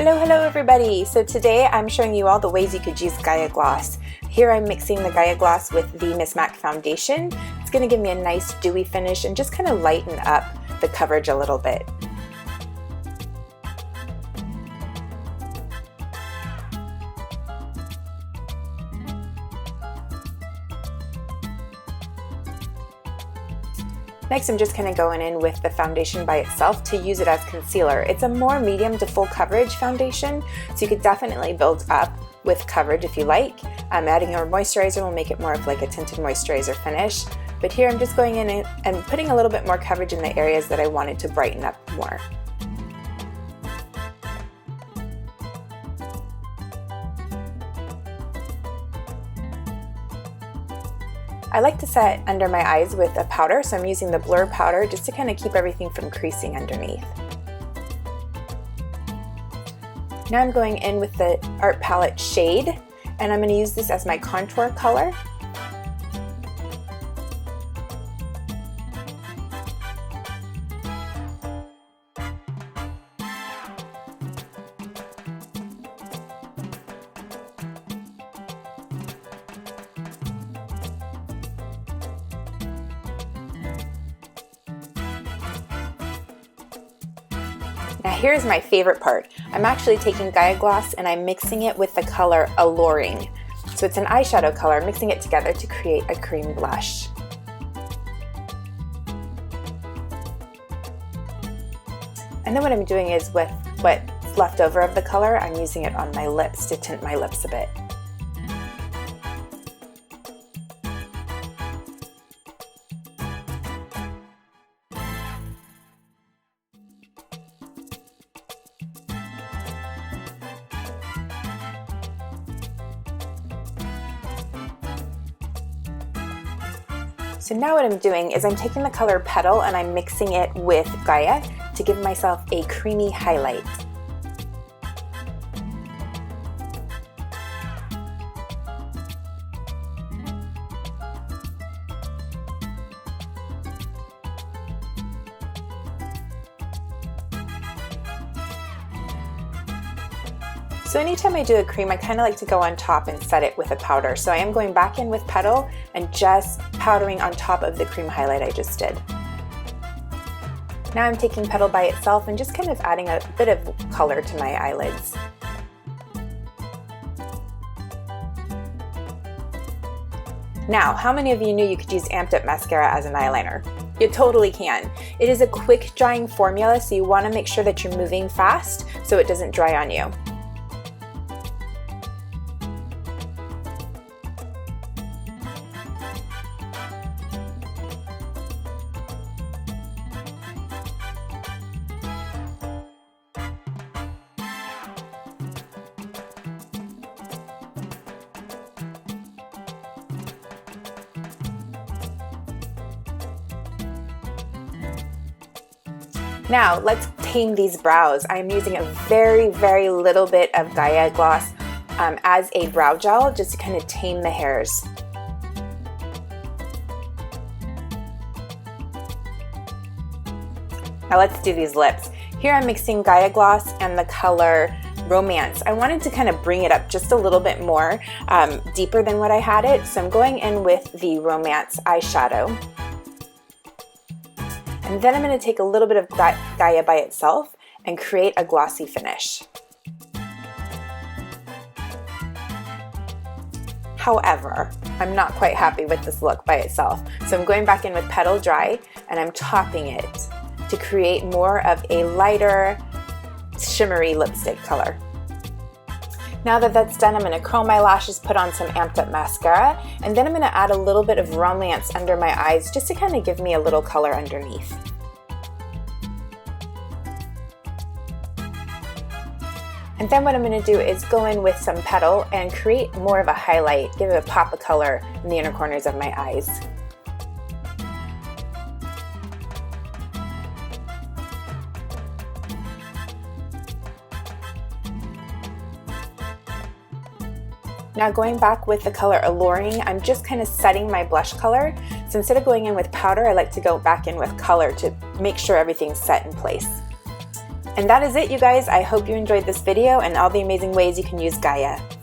Hello everybody! So today I'm showing you all the ways you could use GAIA gloss. Here I'm mixing the GAIA gloss with the MisMac's foundation. It's going to give me a nice dewy finish and just kind of lighten up the coverage a little bit. Next, I'm just kind of going in with the foundation by itself to use it as concealer. It's a more medium to full coverage foundation, so you could definitely build up with coverage if you like. Adding your moisturizer will make it more of like a tinted moisturizer finish. But here I'm just going in and putting a little bit more coverage in the areas that I wanted to brighten up more. I like to set under my eyes with a powder, so I'm using the blur powder just to kind of keep everything from creasing underneath. Now I'm going in with the Art Palette shade, and I'm going to use this as my contour color. Now here's my favorite part. I'm actually taking GAIA gloss and I'm mixing it with the color Alluring. So it's an eyeshadow color, mixing it together to create a cream blush. And then what I'm doing is with what's left over of the color, I'm using it on my lips to tint my lips a bit. So now what I'm doing is I'm taking the color Petal and I'm mixing it with GAIA to give myself a creamy highlight. So anytime I do a cream, I kind of like to go on top and set it with a powder. So I am going back in with Petal and just powdering on top of the cream highlight I just did. Now I'm taking Petal by itself and just kind of adding a bit of color to my eyelids. Now, how many of you knew you could use Amped Up mascara as an eyeliner? You totally can. It is a quick drying formula, so you want to make sure that you're moving fast so it doesn't dry on you. Now let's tame these brows. I'm using a very little bit of GAIA gloss as a brow gel just to kind of tame the hairs. Now let's do these lips. Here I'm mixing GAIA gloss and the color Romance. I wanted to kind of bring it up just a little bit more deeper than what I had it, so I'm going in with the Romance eyeshadow. And then I'm going to take a little bit of GAIA by itself and create a glossy finish. However, I'm not quite happy with this look by itself. So I'm going back in with Petal Dry and I'm topping it to create more of a lighter, shimmery lipstick color. Now that that's done, I'm going to curl my lashes, put on some Amped Up mascara, and then I'm going to add a little bit of Romance under my eyes just to kind of give me a little color underneath. And then what I'm going to do is go in with some Petal and create more of a highlight, give it a pop of color in the inner corners of my eyes. Now going back with the color Alluring, I'm just kind of setting my blush color. So instead of going in with powder, I like to go back in with color to make sure everything's set in place. And that is it, you guys. I hope you enjoyed this video and all the amazing ways you can use GAIA.